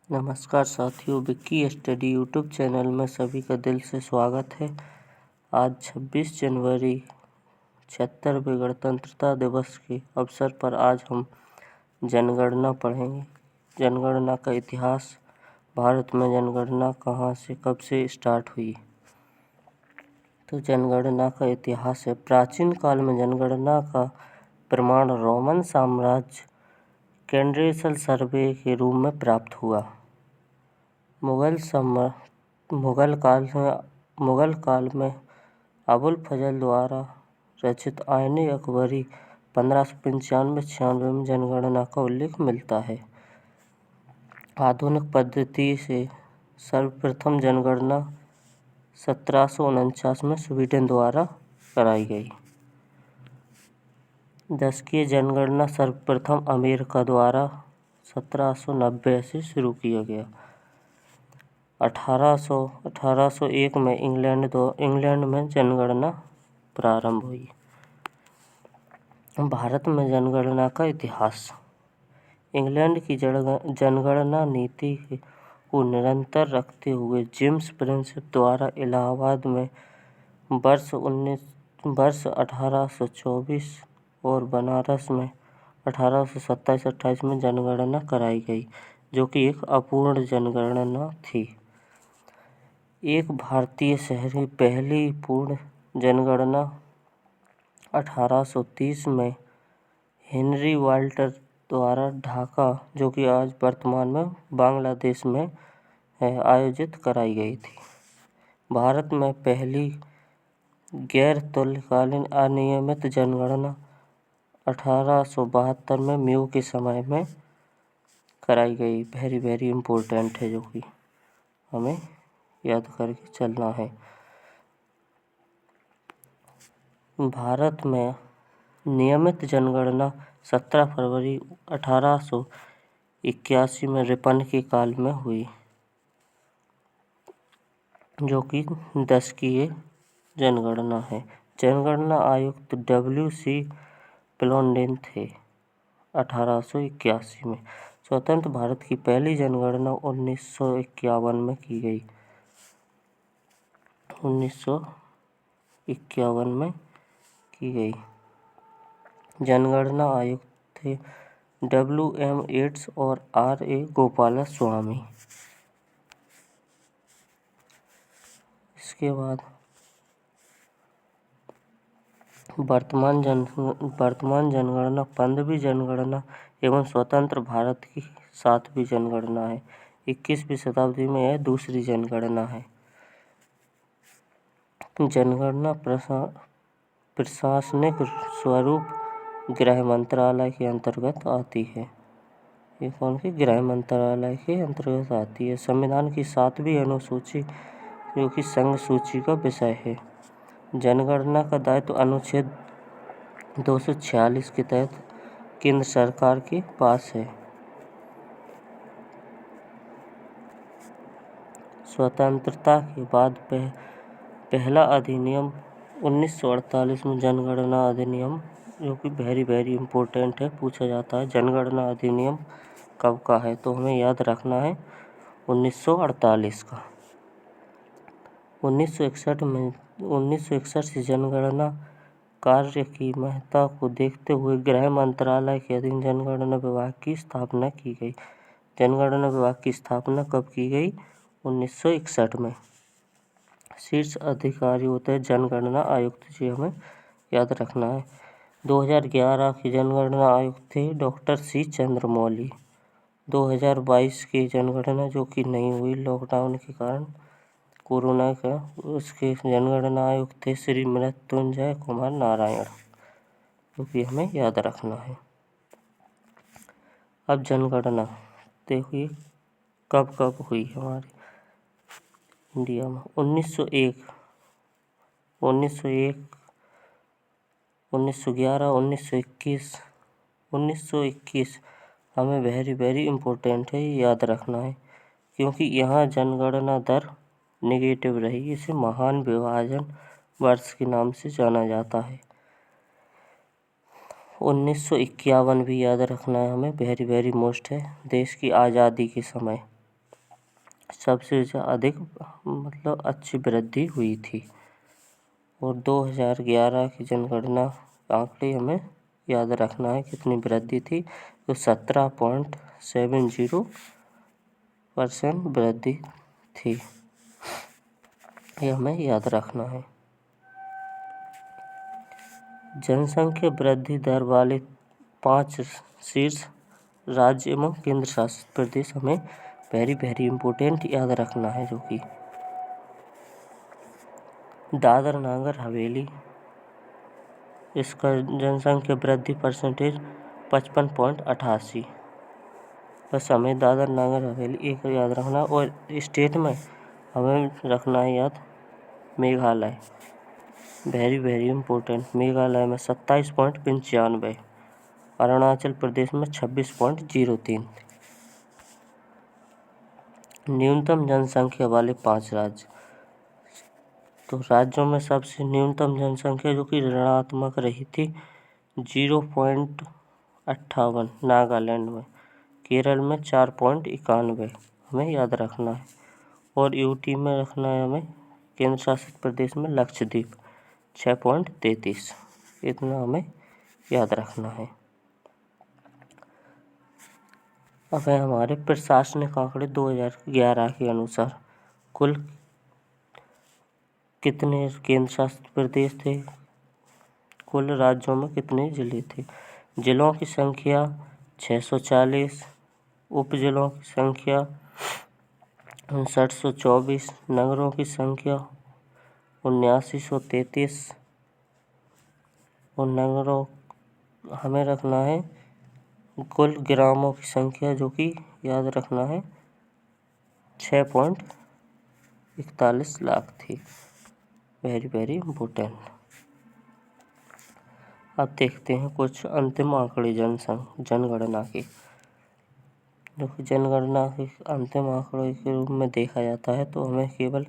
नमस्कार साथियों, Vicky study YouTube channel में सभी का दिल से स्वागत है। आज 26 जनवरी 76वें गणतंत्रता दिवस के अवसर पर आज हम जनगणना पढ़ेंगे। जनगणना का इतिहास, भारत में जनगणना कहाँ से कब से स्टार्ट हुई। तो जनगणना का इतिहास है। प्राचीन काल में जनगणना का प्रमाण रोमन साम्राज्य कैडेस्ट्रियल सर्वे के रूप में प्राप्त हुआ। मुगल काल में अबुल फजल द्वारा रचित आईन अकबरी 1595-96 में जनगणना का उल्लेख मिलता है। आधुनिक पद्धति से सर्वप्रथम जनगणना 1749 में स्वीडन द्वारा कराई गई। दशकीय जनगणना सर्वप्रथम अमेरिका द्वारा 1790 से शुरू किया गया। 1801 में इंग्लैंड में जनगणना प्रारंभ हुई। भारत में जनगणना का इतिहास। इंग्लैंड की जनगणना नीति को निरंतर रखते हुए जेम्स प्रिंसेप द्वारा इलाहाबाद में वर्ष 1824 और बनारस में 1827-28 में जनगणना कराई गई, जो कि एक अपूर्ण जनगणना थी। एक भारतीय शहरी पहली पूर्ण जनगणना 1830 में हेनरी वाल्टर द्वारा ढाका, जो कि आज वर्तमान में बांग्लादेश में है, आयोजित कराई गई थी। भारत में पहली गैर तुल्यकालीन अनियमित जनगणना 1872 में म्यू के समय में कराई गई। वेरी इम्पोर्टेंट है, जो कि हमें याद करके चलना है। भारत में नियमित जनगणना 17 फरवरी 1881 में रिपन के काल में हुई, जो कि दशकीय जनगणना है। जनगणना आयुक्त W.C. प्लोंडेन थे 1881 में। स्वतंत्र भारत की पहली जनगणना 1951 में की गई। 1951 में की गई। जनगणना आयुक्त थे W.M. एड्स और R.A. गोपालस्वामी। इसके बाद वर्तमान जनगणना 15वीं जनगणना एवं स्वतंत्र भारत की 7वीं जनगणना है। 21वीं शताब्दी में यह दूसरी जनगणना है। जनगणना प्रशासनिक स्वरूप गृह मंत्रालय के अंतर्गत आती है। ये कौन सी गृह मंत्रालय के अंतर्गत आती है। संविधान की 7वीं अनुसूची, जो कि संघ सूची का विषय है। जनगणना का दायित्व अनुच्छेद 246 के तहत केंद्र सरकार के पास है। स्वतंत्रता के बाद पहला अधिनियम 1948 में जनगणना अधिनियम, जो कि वेरी इम्पोर्टेंट है, पूछा जाता है जनगणना अधिनियम कब का है, तो हमें याद रखना है 1948 का। 1961 से जनगणना कार्य की महत्ता को देखते हुए गृह मंत्रालय के अधीन जनगणना विभाग की स्थापना की गई। जनगणना विभाग की स्थापना कब की गई? 1961 में। शीर्ष अधिकारी होते हैं जनगणना आयुक्त जी, हमें याद रखना है। 2011 की जनगणना आयुक्त थे डॉक्टर C. चंद्रमौली। 2022 की जनगणना, जो कि नहीं हुई लॉकडाउन के कारण, कोरोना का, उसके जनगणना आयुक्त थे श्री मृत्युंजय कुमार नारायण, जो कि हमें याद रखना है। अब जनगणना देखिए कब हुई हमारे इंडिया में। 1901, 1911, 1921 हमें वेरी इम्पोर्टेंट है, याद रखना है, क्योंकि यहाँ जनगणना दर नेगेटिव रही। इसे महान विभाजन वर्ष के नाम से जाना जाता है। 1951 भी याद रखना है हमें, वेरी मोस्ट है, देश की आज़ादी के समय सबसे अधिक मतलब अच्छी वृद्धि हुई थी। और 2011 की जनगणना आंकड़े हमें याद रखना है कितनी वृद्धि थी, तो 17.70% वृद्धि थी, ये हमें याद रखना है। जनसंख्या वृद्धि दर वाले 5 शीर्ष राज्य एवं केंद्र शासित प्रदेश हमें वेरी इम्पोर्टेंट याद रखना है, जो कि दादर नगर हवेली, इसका जनसंख्या वृद्धि परसेंटेज 55.88। बस हमें दादर नगर हवेली एक याद रखना। और स्टेट में हमें रखना है याद मेघालय, वेरी इम्पोर्टेंट। मेघालय में 27.95, अरुणाचल प्रदेश में 26.03। न्यूनतम जनसंख्या वाले 5 राज्य, तो राज्यों में सबसे न्यूनतम जनसंख्या जो कि ऋणात्मक रही थी 0.58 नागालैंड में, केरल में 4.91 हमें याद रखना है। और यूटी में रखना है हमें केंद्र शासित प्रदेश में लक्षद्वीप 6.33, इतना हमें याद रखना है। अब है हमारे प्रशासनिक आंकड़े 2011 के अनुसार कुल कितने केंद्र शासित प्रदेश थे, कुल राज्यों में कितने जिले थे। जिलों की संख्या 640, उप जिलों की संख्या 5924, नगरों की संख्या 7933 और नगरों हमें रखना है कुल ग्रामों की संख्या जो कि याद रखना है 6.41 लाख थी, वेरी इम्पोर्टेंट। अब देखते हैं कुछ अंतिम आंकड़े जनगणना के, जो कि जनगणना के अंतिम आंकड़े के रूप में देखा जाता है। तो हमें केवल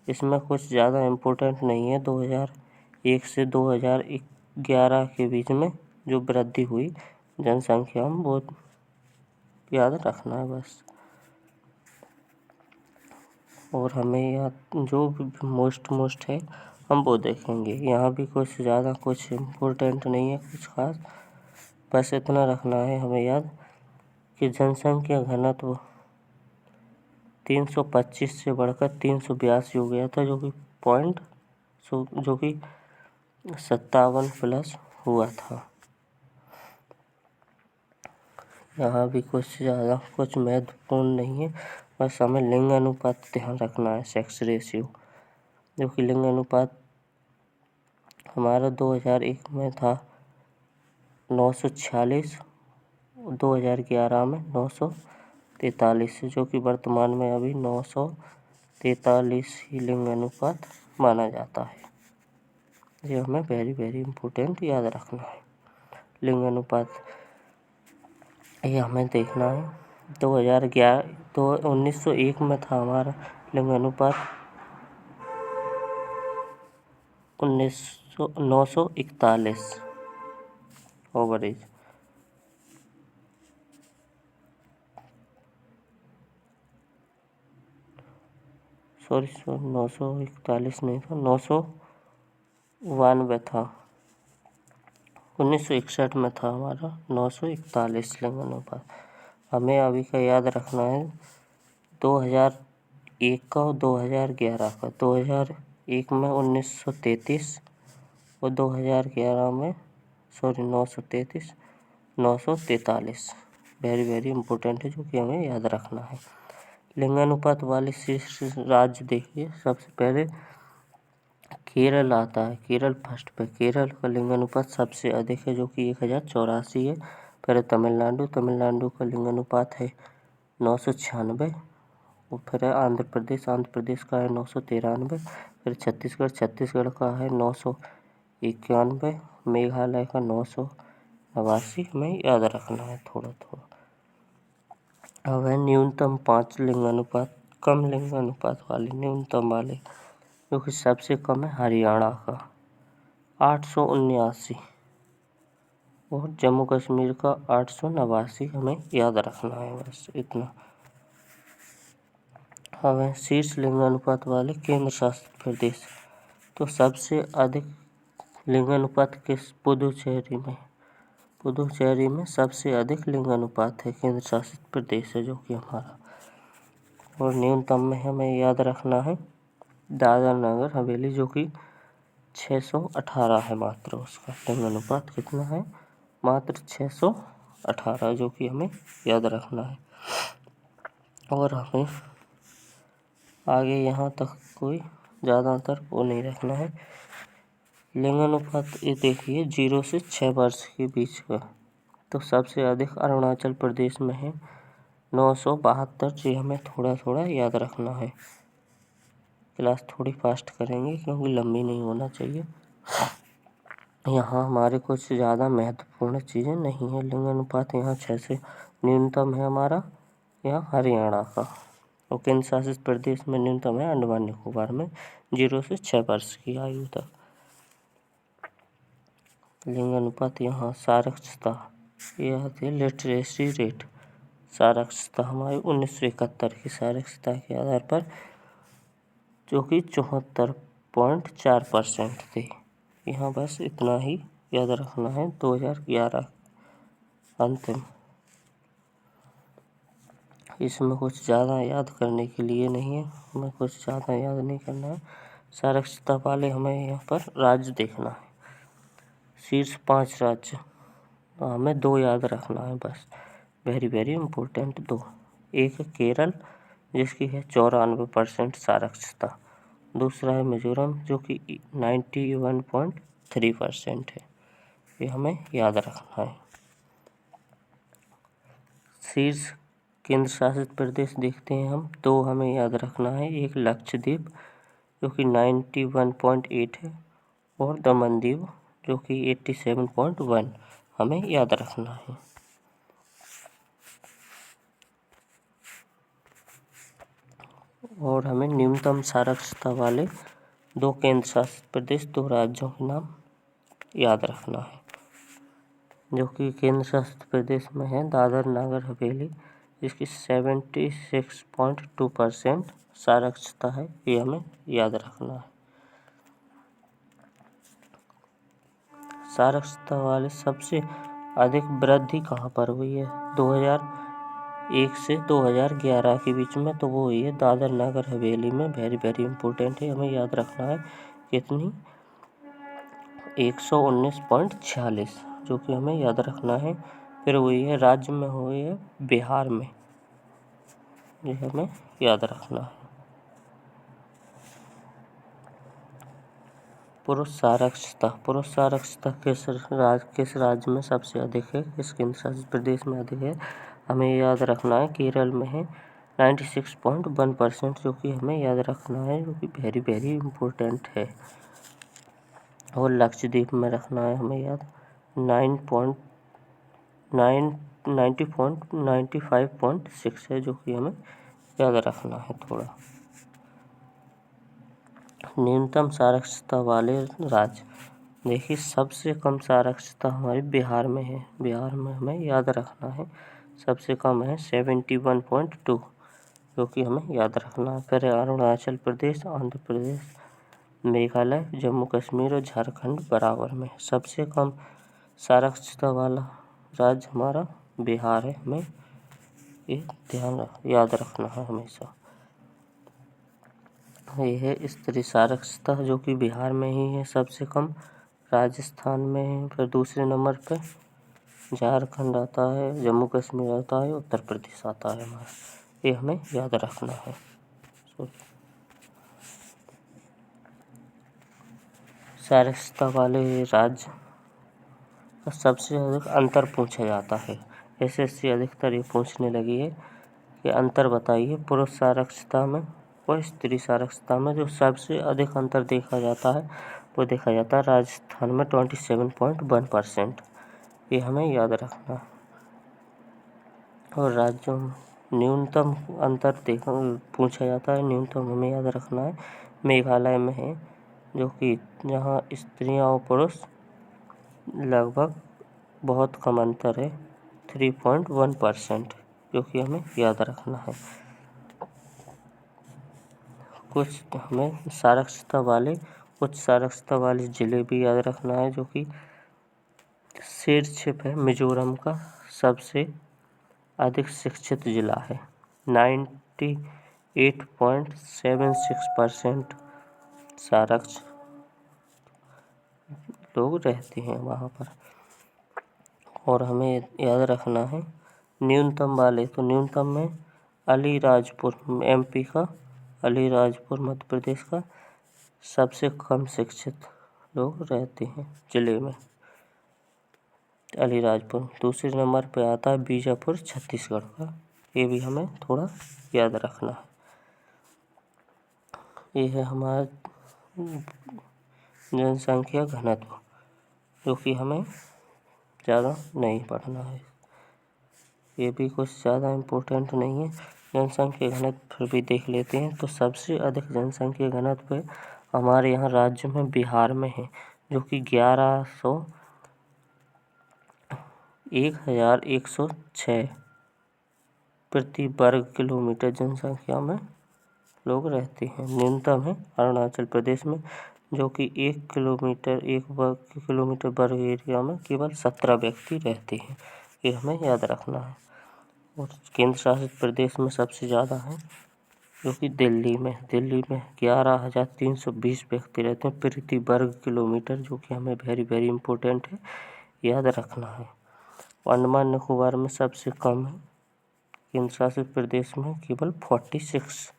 इसमें कुछ ज़्यादा इम्पोर्टेंट नहीं है। 2001 से 2011 के बीच में जो वृद्धि हुई जनसंख्या में वो याद रखना है बस। और हमें यहाँ जो भी मोस्ट है हम वो देखेंगे। यहाँ भी कुछ ज़्यादा कुछ इम्पोर्टेंट नहीं है, कुछ खास, बस इतना रखना है हमें याद कि जनसंख्या घनत्व 325 से बढ़कर 382 हो गया था, जो कि 57+ हुआ था। यहाँ भी कुछ ज़्यादा कुछ महत्वपूर्ण नहीं है, बस हमें लिंग अनुपात ध्यान रखना है, सेक्स रेशियो, जो कि लिंग अनुपात हमारा 2001 में था 946, 2011 में 943, जो कि वर्तमान में अभी 943 ही लिंग अनुपात माना जाता है। ये हमें वेरी इम्पोर्टेंट याद रखना है। लिंग अनुपात ये हमें देखना है 2011 तो 1901 में था हमारा लिंग अनुपात 941 ओवरेज, सॉरी 941 नहीं था, 992 था। 1961 में था हमारा 941 लिंग अनुपात। हमें अभी का याद रखना है 2001 का और 2011 का। 2001 में 1933 और 2011 में 933 943 वेरी इम्पोर्टेंट है, जो कि हमें याद रखना है। लिंगानुपात वाले शीर्ष राज्य देखिए, सबसे पहले केरल आता है, केरल फर्स्ट पे। केरल का लिंगानुपात सबसे अधिक है, जो कि 1084 है। फिर तमिलनाडु का लिंगानुपात है 996, और फिर आंध्र प्रदेश का है 993, फिर छत्तीसगढ़ का है 991, मेघालय का 989 में याद रखना है थोड़ा। अब है न्यूनतम 5 लिंगानुपात, कम लिंगानुपात वाले न्यूनतम वाले, जो कि सबसे कम है हरियाणा का 879 और जम्मू कश्मीर का 889 हमें याद रखना है, बस इतना। हमें शीर्ष लिंगानुपात वाले केंद्र शासित प्रदेश, तो सबसे अधिक लिंगानुपात किस पुदुचेरी में सबसे अधिक लिंगानुपात है, केंद्र शासित प्रदेश है जो कि हमारा। और न्यूनतम में हमें याद रखना है दादर नगर हवेली, जो कि 618 है मात्र, उसका लिंगानुपात कितना है, मात्र 618, जो कि हमें याद रखना है। और हमें आगे यहाँ तक कोई ज़्यादातर वो नहीं रखना है। लिंगानुपात ये देखिए 0 से 6 वर्ष के बीच का, तो सबसे अधिक अरुणाचल प्रदेश में है 972, ये हमें थोड़ा थोड़ा याद रखना है। क्लास थोड़ी फास्ट करेंगे क्योंकि लंबी नहीं होना चाहिए। यहाँ हमारे कुछ ज़्यादा महत्वपूर्ण चीज़ें नहीं है। लिंगानुपात यहाँ 6 से न्यूनतम है हमारा यहाँ हरियाणा का, और केंद्र शासित प्रदेश में न्यूनतम है अंडमान निकोबार में 0 से 6 वर्ष की आयु तक। लिंगानुपात यहाँ साक्षरता, यह थी लिटरेसी रेट, साक्षरता हमारी 1971 की साक्षरता के आधार पर, जो कि 74.4% थे। यहाँ बस इतना ही याद रखना है। 2011 अंतिम, इसमें कुछ ज़्यादा याद करने के लिए नहीं है, हमें कुछ ज़्यादा याद नहीं करना है। साक्षरता वाले हमें यहाँ पर राज्य देखना है, शीर्ष 5 राज्य, तो हमें 2 याद रखना है बस, वेरी वेरी इम्पोर्टेंट 2। एक केरल जिसकी है 94% साक्षरता, दूसरा है मिजोरम जो कि 91.3% है, ये हमें याद रखना है। शीर्ष केंद्र शासित प्रदेश देखते हैं हम, 2 हमें याद रखना है। एक लक्षद्वीप जो कि 91.8 है, और दमनदीव जो कि 87.1 हमें याद रखना है। और हमें न्यूनतम साक्षरता वाले 2 केंद्र शासित प्रदेश, 2 राज्यों के नाम याद रखना है, जो कि केंद्र शासित प्रदेश में है दादर नगर हवेली, जिसकी 76.2% साक्षरता है, ये हमें याद रखना है। साक्षरता वाले सबसे अधिक वृद्धि कहाँ पर हुई है 2001 से 2011 के बीच में, तो वो हुई है दादर नगर हवेली में, वेरी वेरी इंपॉर्टेंट है, हमें याद रखना है। कितनी 119.46, जो कि हमें याद रखना है। फिर हुई है राज्य में, हुई है बिहार में, ये हमें याद रखना है। पुरुष साक्षरता किस राज्य में सबसे अधिक है, किस केंद्र शासित प्रदेश में अधिक है, हमें याद रखना है। केरल में है 96.1%, जो कि हमें याद रखना है, जो कि वेरी वेरी इम्पोर्टेंट है। और लक्षद्वीप में रखना है हमें याद 95.6 है, जो कि हमें याद रखना है थोड़ा। न्यूनतम साक्षरता वाले राज्य देखिए, सबसे कम साक्षरता हमारी बिहार में है, बिहार में हमें याद रखना है, सबसे कम है 71.2, जो कि हमें याद रखना है। फिर अरुणाचल प्रदेश, आंध्र प्रदेश, मेघालय, जम्मू कश्मीर और झारखंड बराबर में। सबसे कम साक्षरता वाला राज्य हमारा बिहार है, हमें ये याद रखना है हमेशा। ये है स्त्री साक्षरता, जो कि बिहार में ही है सबसे कम, राजस्थान में है, फिर दूसरे नंबर पे झारखंड आता है, जम्मू कश्मीर आता है, उत्तर प्रदेश आता है हमारा, ये हमें याद रखना है। साक्षरता वाले राज्य का सबसे अधिक अंतर पूछा जाता है, SSC अधिकतर ये पूछने लगी है कि अंतर बताइए पुरुष साक्षरता में और स्त्री साक्षरता में। जो सबसे अधिक अंतर देखा जाता है वो देखा जाता है राजस्थान में 27.1%, ये हमें याद रखना है। और राज्यों में न्यूनतम अंतर पूछा जाता है, न्यूनतम हमें याद रखना है मेघालय में है, जो कि जहाँ स्त्रियाँ और पुरुष लगभग बहुत कम अंतर है 3.1%, जो कि हमें याद रखना है। कुछ हमें उच्च साक्षरता वाले जिले भी याद रखना है, जो कि सिरछिप है मिजोरम का सबसे अधिक शिक्षित जिला है। 98.76% साक्षर लोग रहते हैं वहाँ पर। और हमें याद रखना है न्यूनतम वाले, तो न्यूनतम में अलीराजपुर MP का, अलीराजपुर मध्य प्रदेश का सबसे कम शिक्षित लोग रहते हैं जिले में, अलीराजपुर। दूसरे नंबर पे आता है बीजापुर छत्तीसगढ़ का, ये भी हमें थोड़ा याद रखना है। ये है हमारा जनसंख्या घनत्व, जो कि हमें ज़्यादा नहीं पढ़ना है, ये भी कुछ ज़्यादा इम्पोर्टेंट नहीं है। जनसंख्या घनत्व फिर भी देख लेते हैं। तो सबसे अधिक जनसंख्या घनत्व हमारे यहाँ राज्य में बिहार में है, जो कि 1106 प्रति वर्ग किलोमीटर जनसंख्या में लोग रहते हैं। न्यूनतम है अरुणाचल प्रदेश में, जो कि 1 वर्ग किलोमीटर वर्ग एरिया में केवल 17 व्यक्ति रहते हैं, ये हमें याद रखना है। और केंद्र शासित प्रदेश में सबसे ज़्यादा है, जो कि दिल्ली में 11,320 व्यक्ति रहते हैं प्रति वर्ग किलोमीटर, जो कि हमें वेरी इम्पोर्टेंट है, याद रखना है। अंडमान निकोबार में सबसे कम है, केंद्र शासित प्रदेश में केवल 46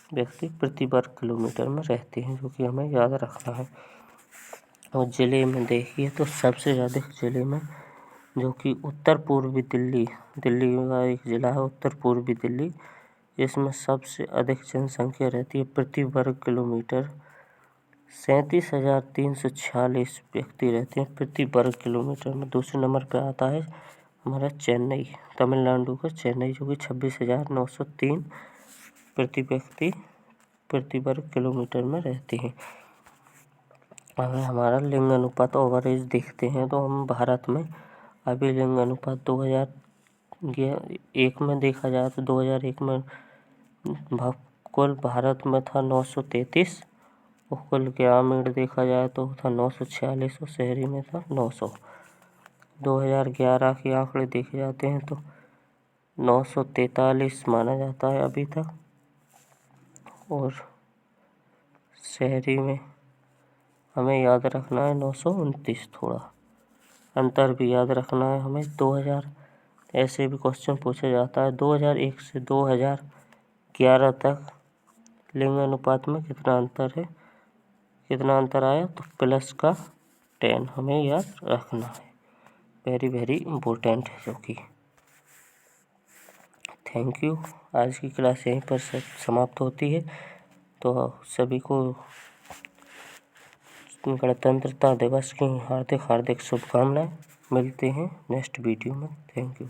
व्यक्ति प्रति वर्ग किलोमीटर में रहते हैं, जो कि हमें याद रखना है। और जिले में देखिए तो सबसे अधिक जिले में, जो कि उत्तर पूर्वी दिल्ली का एक जिला है, उत्तर पूर्वी दिल्ली, इसमें सबसे अधिक जनसंख्या रहती है प्रति वर्ग किलोमीटर 37,346 व्यक्ति रहते हैं प्रति वर्ग किलोमीटर में। दूसरे नंबर पर आता है हमारा चेन्नई, तमिलनाडु का चेन्नई, जो कि 26,903 प्रति व्यक्ति प्रति वर्ग किलोमीटर में रहते हैं। अगर हमारा लिंग अनुपात ओवरेज देखते हैं तो हम भारत में अभी लिंग अनुपात 2001 में देखा जाए तो 2001 में कुल भारत में था 933, और कुल ग्रामीण देखा जाए तो था 946 और शहरी में था 900। 2011 के आंकड़े देखे जाते हैं तो 943 माना जाता है अभी तक, और शहरी में हमें याद रखना है 929। थोड़ा अंतर भी याद रखना है हमें। 2000 ऐसे भी क्वेश्चन पूछा जाता है 2001 से 2011 तक लिंग अनुपात में कितना अंतर आया, तो +10 हमें याद रखना है, वेरी इम्पोर्टेंट है, जो कि। Thank you. आज की क्लास यहीं पर समाप्त होती है। तो सभी को गणतंत्रता दिवस की हार्दिक शुभकामनाएं। मिलते हैं नेक्स्ट वीडियो में। Thank you.